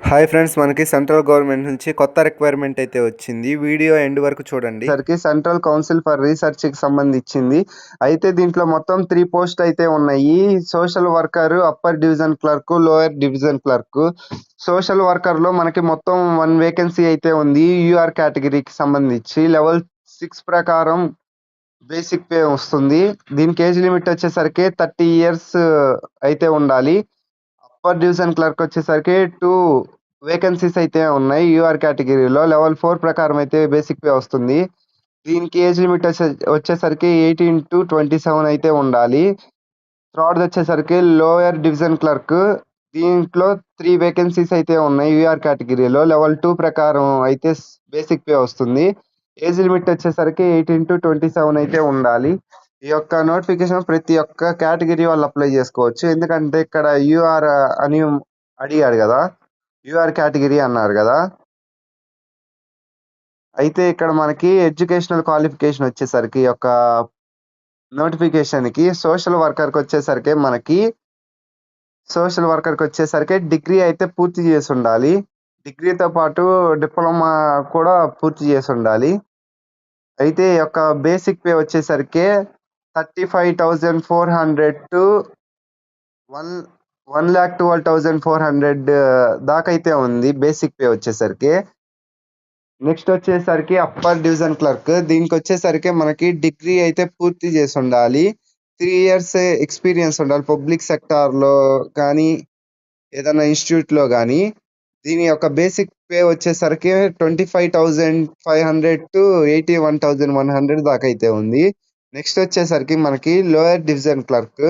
Hi friends, మనకి central government నుంచి కొత్త రిక్వైర్మెంట్ అయితే వచ్చింది. వీడియో ఎండ్ వరకు చూడండి. సరికి సెంట్రల్ కౌన్సిల్ ఫర్ రీసెర్చ్ కి సంబంధించింది. అయితే దీంట్లో మొత్తం 3 పోస్ట్ అయితే ఉన్నాయి. Social worker, upper division clerk, lower division clerk. Social worker లో మనకి మొత్తం 1 వేకెన్సీ అయితే ఉంది. యూఆర్ కేటగిరీకి సంబంధించి లెవెల్ 6 ప్రకారం బేసిక్ పే వస్తుంది. దీనికి ఏజ్ లిమిట్ వచ్చేసరికి 30 ఇయర్స్ అయితే ఉండాలి. అప్పర్ డివిజన్ క్లర్క్ వచ్చేసరికి 2 వేకెన్సీస్ అయితే ఉన్నాయి. యూఆర్ కేటగిరీలో లెవెల్ 4 ప్రకారం అయితే బేసిక్ పే వస్తుంది. దీనికి ఏజ్ లిమిట్ వచ్చేసరికి 18 to 27 అయితే ఉండాలి. థర్డ్ వచ్చేసరికి లోయర్ డివిజన్ క్లర్క్. దీంట్లో 3 వేకెన్సీస్ అయితే ఉన్నాయి. యూఆర్ కేటగిరీలో లెవెల్ 2 ప్రకారం అయితే బేసిక్ పే వస్తుంది. ఏజ్ లిమిట్ వచ్చేసరికి 18 to 27 అయితే ఉండాలి. ఈ యొక్క నోటిఫికేషన్ ప్రతి ఒక్క కేటగిరీ వాళ్ళు అప్లై చేసుకోవచ్చు. ఎందుకంటే ఇక్కడ యూఆర్ అని అడిగాడు కదా, యూఆర్ కేటగిరీ అన్నారు కదా. అయితే ఇక్కడ మనకి ఎడ్యుకేషనల్ క్వాలిఫికేషన్ వచ్చేసరికి యొక్క నోటిఫికేషన్కి సోషల్ వర్కర్కి వచ్చేసరికి డిగ్రీ అయితే పూర్తి చేసి ఉండాలి. డిగ్రీతో పాటు డిప్లొమా కూడా పూర్తి చేసి ఉండాలి. అయితే ఈ యొక్క బేసిక్ పే వచ్చేసరికి 35,400 to 1,12,400 దాకా అయితే ఉంది బేసిక్ పే వచ్చేసరికి. నెక్స్ట్ వచ్చేసరికి అప్పర్ డివిజన్ క్లర్క్. దీనికి వచ్చేసరికి మనకి డిగ్రీ అయితే పూర్తి చేసి ఉండాలి. 3 years ఎక్స్పీరియన్స్ ఉండాలి పబ్లిక్ సెక్టార్లో కానీ ఏదైనా ఇన్స్టిట్యూట్లో కానీ. దీని యొక్క బేసిక్ పే వచ్చేసరికి 25,500 to 81,100 దాకా అయితే ఉంది. నెక్స్ట్ వచ్చేసరికి మనకి లోయర్ డివిజన్ క్లర్క్.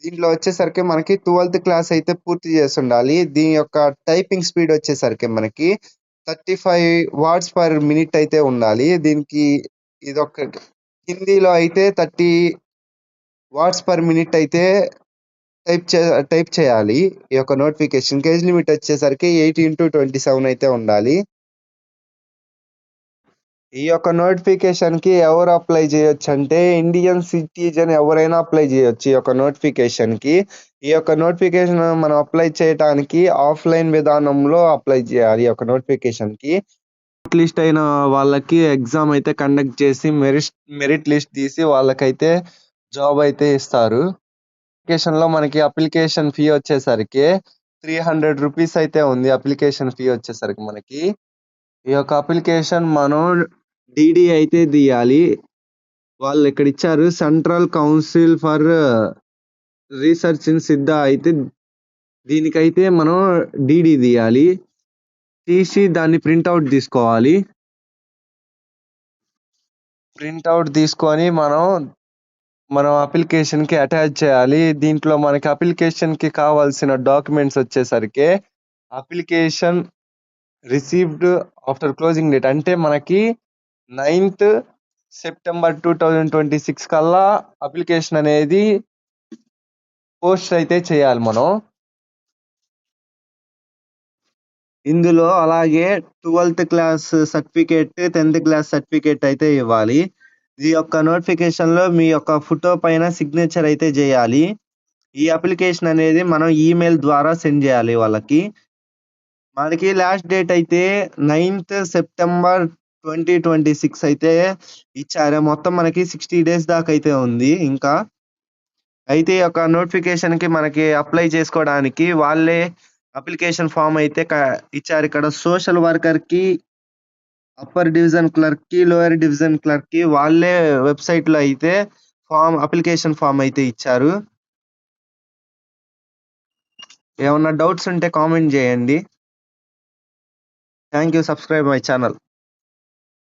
దీంట్లో వచ్చేసరికి మనకి 12th క్లాస్ అయితే పూర్తి చేసి ఉండాలి. దీని యొక్క టైపింగ్ స్పీడ్ వచ్చేసరికి మనకి 35 words per minute అయితే ఉండాలి. దీనికి ఇదొక హిందీలో అయితే 30 words per minute అయితే టైప్ చేయాలి. ఈ యొక్క నోటిఫికేషన్ ఏజ్ లిమిట్ వచ్చేసరికి 18 to 27 అయితే ఉండాలి. ఈ యొక్క నోటిఫికేషన్ కి ఎవరు అప్లై చేయొచ్చు అంటే ఇండియన్ సిటిజన్ ఎవరైనా అప్లై చేయొచ్చు ఈ యొక్క నోటిఫికేషన్ కి. ఈ యొక్క నోటిఫికేషన్ మనం అప్లై చేయడానికి ఆఫ్లైన్ విధానంలో అప్లై చేయాలి. ఈ యొక్క నోటిఫికేషన్ కి షార్ట్ లిస్ట్ అయిన వాళ్ళకి ఎగ్జామ్ అయితే కండక్ట్ చేసి మెరిట్ లిస్ట్ తీసి వాళ్ళకైతే జాబ్ అయితే ఇస్తారు. అప్లికేషన్ లో మనకి అప్లికేషన్ ఫీ వచ్చేసరికి 300 రూపీస్ అయితే ఉంది. అప్లికేషన్ ఫీ వచ్చేసరికి మనకి ఈ యొక్క అప్లికేషన్ మనం డిడి అయితే తీయాలి. వాళ్ళు ఇక్కడ ఇచ్చారు central council for research in సిద్ధ. అయితే దీనికైతే మనం డిడి తీయాలి. తీసి దాన్ని ప్రింట్అవుట్ తీసుకోవాలి. ప్రింట్అవుట్ తీసుకొని మనం అప్లికేషన్కి అటాచ్ చేయాలి. దీంట్లో మనకి అప్లికేషన్కి కావాల్సిన డాక్యుమెంట్స్ వచ్చేసరికి application received after closing date అంటే మనకి 9th September 2026 కల్లా అప్లికేషన్ అనేది పోస్ట్ అయితే చేయాలి మనం. ఇందులో అలాగే 12th class certificate, 10th class certificate అయితే ఇవ్వాలి. ఈ యొక్క నోటిఫికేషన్ లో మీ యొక్క ఫోటో పైన సిగ్నేచర్ అయితే చేయాలి. ఈ అప్లికేషన్ అనేది మనం ఈమెయిల్ ద్వారా సెండ్ చేయాలి వాళ్ళకి. మనకి లాస్ట్ డేట్ అయితే 9th September 2026 అయితే ఇచ్చారు. మొత్తం మనకి 60 days దాకా అయితే ఉంది ఇంకా. అయితే ఈ యొక్క నోటిఫికేషన్ కి మనకి అప్లై చేసుకోవడానికి వాళ్ళే అప్లికేషన్ ఫామ్ అయితే ఇచ్చారు. ఇక్కడ సోషల్ వర్కర్ కి, అప్పర్ డివిజన్ క్లర్క్ కి, లోయర్ డివిజన్ క్లర్క్ కి వాళ్ళే వెబ్సైట్ లో అయితే అప్లికేషన్ ఫామ్ అయితే ఇచ్చారు. ఏమన్నా డౌట్స్ ఉంటే కామెంట్ చేయండి. Thank you. Subscribe my channel.